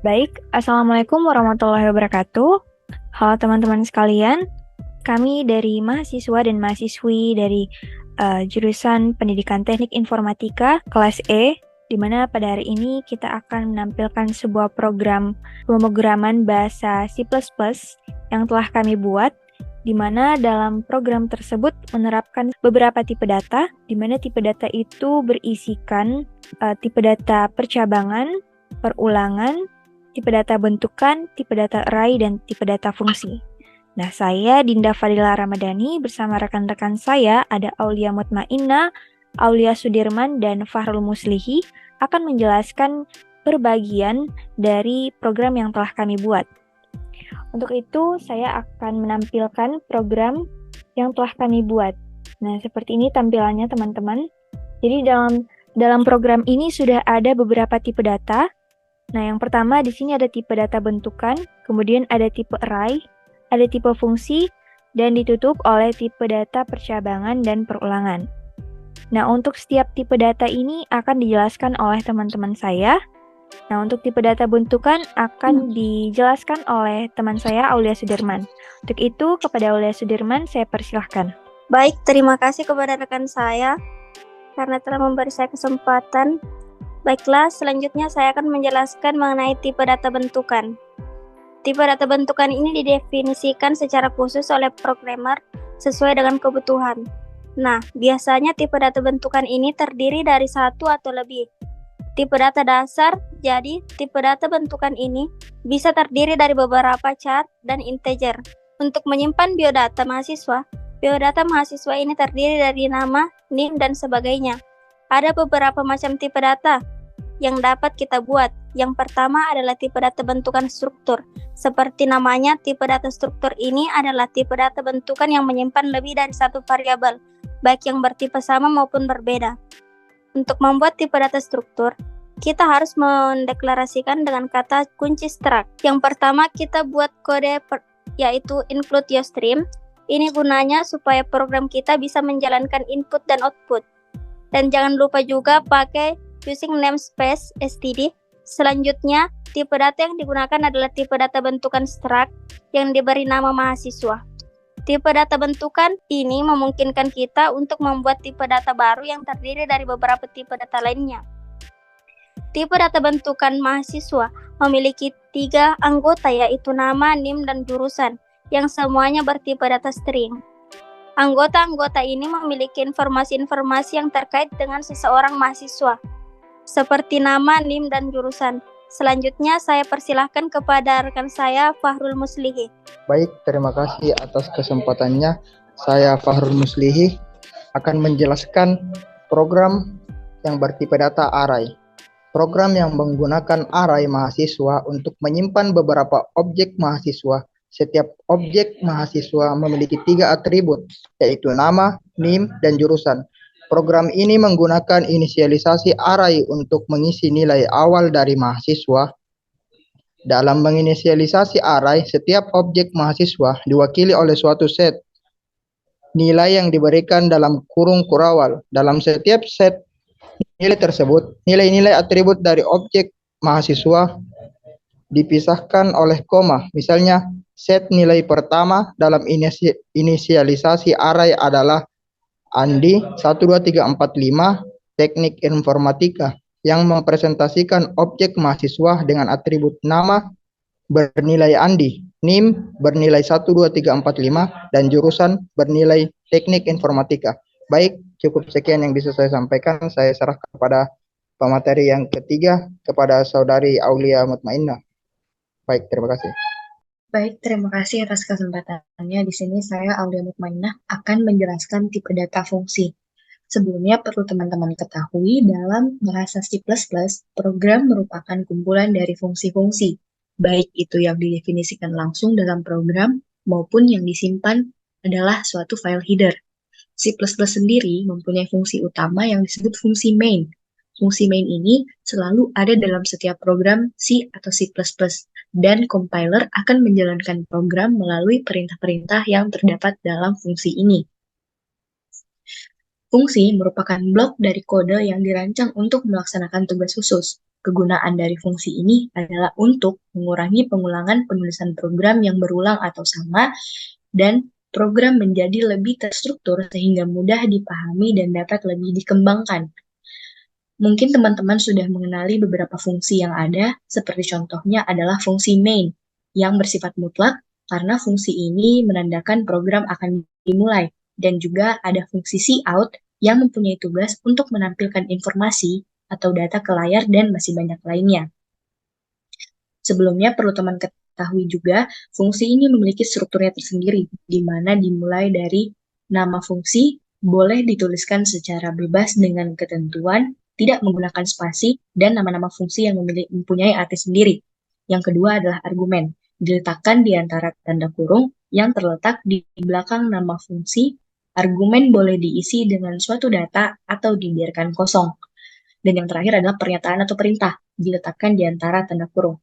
Baik, Assalamualaikum warahmatullahi wabarakatuh. Halo teman-teman sekalian, kami dari mahasiswa dan mahasiswi dari jurusan Pendidikan Teknik Informatika kelas E, di mana pada hari ini kita akan menampilkan sebuah program pemrograman bahasa C++ yang telah kami buat, di mana dalam program tersebut menerapkan beberapa tipe data, di mana tipe data itu berisikan tipe data percabangan, perulangan, tipe data bentukan, tipe data array, dan tipe data fungsi. Nah, saya Dinda Fadila Ramadhani bersama rekan-rekan saya ada Aulia Mutmainna, Aulia Sudirman, dan Fahrul Muslihi akan menjelaskan perbagian dari program yang telah kami buat. Untuk itu, saya akan menampilkan program yang telah kami buat. Nah, seperti ini tampilannya teman-teman. Jadi dalam program ini sudah ada beberapa tipe data. Nah, yang pertama di sini ada tipe data bentukan, kemudian ada tipe array, ada tipe fungsi, dan ditutup oleh tipe data percabangan dan perulangan. Nah, untuk setiap tipe data ini akan dijelaskan oleh teman-teman saya. Nah, untuk tipe data bentukan akan dijelaskan oleh teman saya, Aulia Sudirman. Untuk itu, kepada Aulia Sudirman, saya persilahkan. Baik, terima kasih kepada rekan saya karena telah memberi saya kesempatan. Baiklah, selanjutnya saya akan menjelaskan mengenai tipe data bentukan. Tipe data bentukan ini didefinisikan secara khusus oleh programmer sesuai dengan kebutuhan. Nah, biasanya tipe data bentukan ini terdiri dari satu atau lebih tipe data dasar. Jadi, tipe data bentukan ini bisa terdiri dari beberapa char dan integer. Untuk menyimpan biodata mahasiswa ini terdiri dari nama, NIM, dan sebagainya. Ada beberapa macam tipe data yang dapat kita buat. Yang pertama adalah tipe data bentukan struktur. Seperti namanya, tipe data struktur ini adalah tipe data bentukan yang menyimpan lebih dari satu variabel, baik yang bertipe sama maupun berbeda. Untuk membuat tipe data struktur, kita harus mendeklarasikan dengan kata kunci struct. Yang pertama kita buat kode yaitu include yourstream. Ini gunanya supaya program kita bisa menjalankan input dan output. Dan jangan lupa juga pakai using namespace std. Selanjutnya, tipe data yang digunakan adalah tipe data bentukan struct yang diberi nama mahasiswa. Tipe data bentukan ini memungkinkan kita untuk membuat tipe data baru yang terdiri dari beberapa tipe data lainnya. Tipe data bentukan mahasiswa memiliki 3 anggota, yaitu nama, NIM, dan jurusan, yang semuanya bertipe data string. Anggota-anggota ini memiliki informasi-informasi yang terkait dengan seseorang mahasiswa, seperti nama, NIM, dan jurusan. Selanjutnya saya persilahkan kepada rekan saya, Fahrul Muslihi. Baik, terima kasih atas kesempatannya. Saya Fahrul Muslihi akan menjelaskan program yang bertipe data array. Program yang menggunakan array mahasiswa untuk menyimpan beberapa objek mahasiswa. Setiap objek mahasiswa memiliki 3 atribut, yaitu nama, NIM, dan jurusan. Program ini menggunakan inisialisasi array untuk mengisi nilai awal dari mahasiswa. Dalam menginisialisasi array, setiap objek mahasiswa diwakili oleh suatu set nilai yang diberikan dalam kurung kurawal. Dalam setiap set nilai tersebut, nilai-nilai atribut dari objek mahasiswa dipisahkan oleh koma. Misalnya, set nilai pertama dalam inisialisasi array adalah Andi 12345 Teknik Informatika yang mempresentasikan objek mahasiswa dengan atribut nama bernilai Andi, NIM bernilai 12345, dan jurusan bernilai Teknik Informatika. Baik, cukup sekian yang bisa saya sampaikan. Saya serahkan kepada pemateri yang ketiga, kepada saudari Aulia Mutmainna. Baik, terima kasih. Baik, terima kasih atas kesempatannya. Di sini saya, Aulia Mutmainah, akan menjelaskan tipe data fungsi. Sebelumnya perlu teman-teman ketahui, dalam bahasa C++, program merupakan kumpulan dari fungsi-fungsi, baik itu yang didefinisikan langsung dalam program, maupun yang disimpan adalah suatu file header. C++ sendiri mempunyai fungsi utama yang disebut fungsi main. Fungsi main ini selalu ada dalam setiap program C atau C++, dan compiler akan menjalankan program melalui perintah-perintah yang terdapat dalam fungsi ini. Fungsi merupakan blok dari kode yang dirancang untuk melaksanakan tugas khusus. Kegunaan dari fungsi ini adalah untuk mengurangi pengulangan penulisan program yang berulang atau sama dan program menjadi lebih terstruktur sehingga mudah dipahami dan dapat lebih dikembangkan. Mungkin teman-teman sudah mengenali beberapa fungsi yang ada, seperti contohnya adalah fungsi main yang bersifat mutlak karena fungsi ini menandakan program akan dimulai, dan juga ada fungsi cout yang mempunyai tugas untuk menampilkan informasi atau data ke layar dan masih banyak lainnya. Sebelumnya perlu teman ketahui juga, fungsi ini memiliki strukturnya tersendiri, di mana dimulai dari nama fungsi boleh dituliskan secara bebas dengan ketentuan, tidak menggunakan spasi, dan nama-nama fungsi yang mempunyai arti sendiri. Yang kedua adalah argumen, diletakkan di antara tanda kurung yang terletak di belakang nama fungsi. Argumen boleh diisi dengan suatu data atau dibiarkan kosong. Dan yang terakhir adalah pernyataan atau perintah, diletakkan di antara tanda kurung.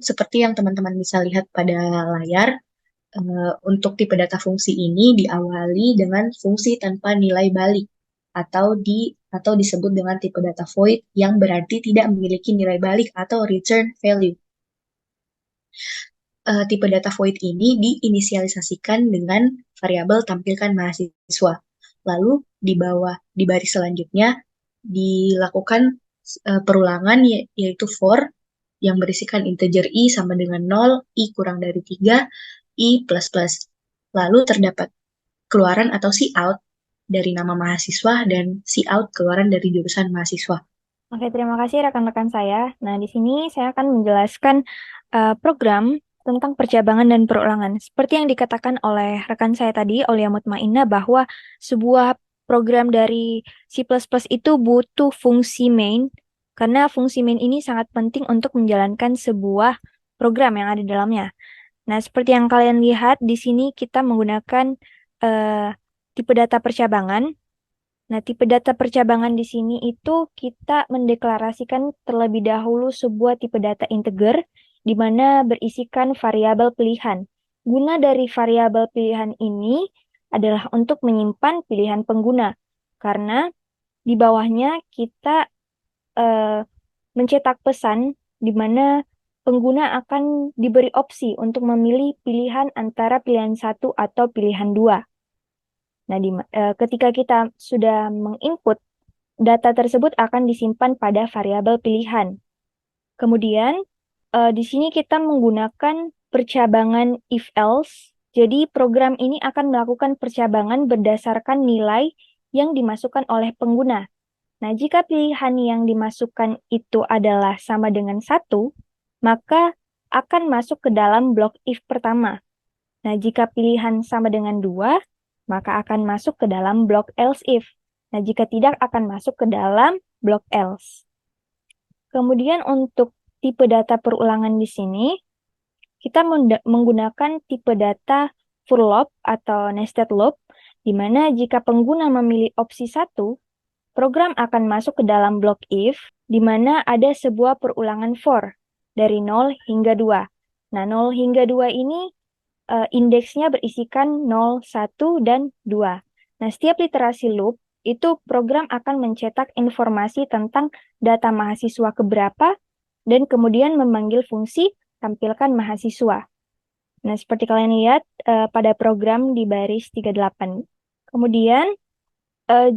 Seperti yang teman-teman bisa lihat pada layar, untuk tipe data fungsi ini diawali dengan fungsi tanpa nilai balik atau disebut dengan tipe data void yang berarti tidak memiliki nilai balik atau return value. Tipe data void ini diinisialisasikan dengan variabel tampilkan mahasiswa. Lalu di baris selanjutnya dilakukan perulangan yaitu for yang berisikan integer i sama dengan 0, i kurang dari 3, i plus plus. Lalu terdapat keluaran atau cout dari nama mahasiswa dan cout keluaran dari jurusan mahasiswa. Oke, terima kasih rekan-rekan saya. Nah, di sini saya akan menjelaskan program tentang percabangan dan perulangan. Seperti yang dikatakan oleh rekan saya tadi, Aulia Mutmainnah, bahwa sebuah program dari C++ itu butuh fungsi main, karena fungsi main ini sangat penting untuk menjalankan sebuah program yang ada di dalamnya. Nah, seperti yang kalian lihat, di sini kita menggunakan tipe data percabangan. Nah, tipe data percabangan di sini itu kita mendeklarasikan terlebih dahulu sebuah tipe data integer, di mana berisikan variabel pilihan. Guna dari variabel pilihan ini adalah untuk menyimpan pilihan pengguna, karena di bawahnya kita mencetak pesan di mana pengguna akan diberi opsi untuk memilih pilihan antara pilihan 1 atau pilihan 2. Nah, ketika kita sudah menginput, data tersebut akan disimpan pada variabel pilihan. Kemudian, di sini kita menggunakan percabangan if-else. Jadi, program ini akan melakukan percabangan berdasarkan nilai yang dimasukkan oleh pengguna. Nah, jika pilihan yang dimasukkan itu adalah sama dengan 1, maka akan masuk ke dalam blok if pertama. Nah, jika pilihan sama dengan 2, maka akan masuk ke dalam blok else if. Nah, jika tidak akan masuk ke dalam blok else. Kemudian untuk tipe data perulangan di sini, kita menggunakan tipe data for loop atau nested loop, di mana jika pengguna memilih opsi 1, program akan masuk ke dalam blok if, di mana ada sebuah perulangan for, dari 0 hingga 2. Nah, 0 hingga 2 ini indeksnya berisikan 0, 1, dan 2. Nah, setiap literasi loop, itu program akan mencetak informasi tentang data mahasiswa keberapa, dan kemudian memanggil fungsi tampilkan mahasiswa. Nah, seperti kalian lihat pada program di baris 38. Kemudian,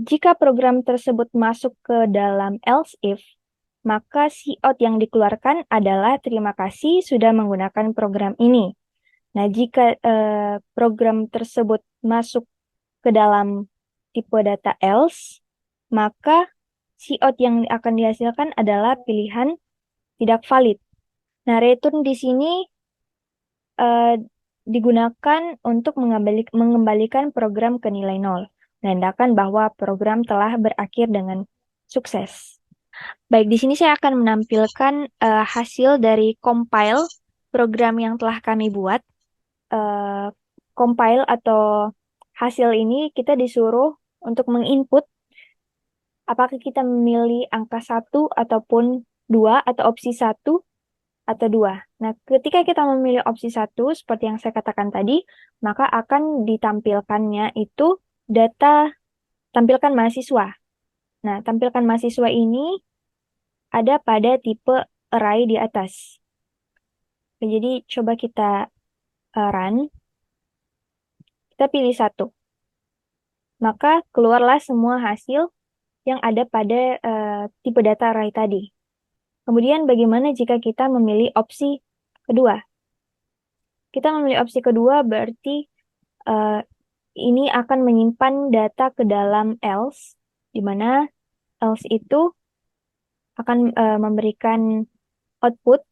jika program tersebut masuk ke dalam else if, maka cout yang dikeluarkan adalah terima kasih sudah menggunakan program ini. Nah, jika program tersebut masuk ke dalam tipe data else, maka cout yang akan dihasilkan adalah pilihan tidak valid. Nah, return di sini digunakan untuk mengembalikan program ke nilai 0, menandakan bahwa program telah berakhir dengan sukses. Baik, di sini saya akan menampilkan hasil dari compile program yang telah kami buat. Compile atau hasil ini kita disuruh untuk menginput apakah kita memilih angka 1 ataupun 2 atau opsi 1 atau 2. Nah, ketika kita memilih opsi 1, seperti yang saya katakan tadi, maka akan ditampilkannya itu data tampilkan mahasiswa. Nah, tampilkan mahasiswa ini ada pada tipe array di atas. Jadi coba kita run, kita pilih satu. Maka keluarlah semua hasil yang ada pada tipe data array tadi. Kemudian bagaimana jika kita memilih opsi kedua? Kita memilih opsi kedua berarti ini akan menyimpan data ke dalam else, di mana else itu akan memberikan output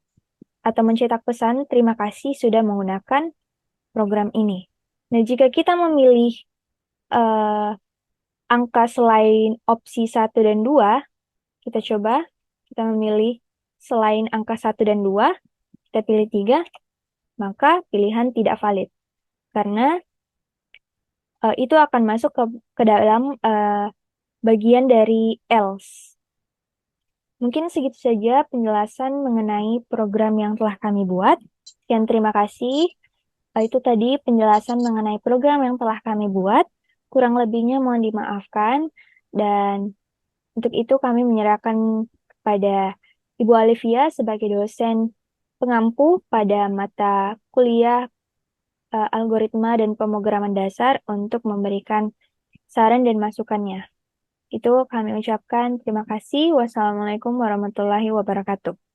atau mencetak pesan terima kasih sudah menggunakan program ini. Nah, jika kita memilih angka selain opsi 1 dan 2, kita coba, kita memilih selain angka 1 dan 2, kita pilih 3, maka pilihan tidak valid. Karena itu akan masuk ke dalam bagian dari else. Mungkin segitu saja penjelasan mengenai program yang telah kami buat. Sekian terima kasih. Itu tadi penjelasan mengenai program yang telah kami buat. Kurang lebihnya mohon dimaafkan. Dan untuk itu kami menyerahkan kepada Ibu Alivia sebagai dosen pengampu pada mata kuliah algoritma dan pemrograman dasar untuk memberikan saran dan masukannya. Itu kami ucapkan terima kasih. Wassalamualaikum warahmatullahi wabarakatuh.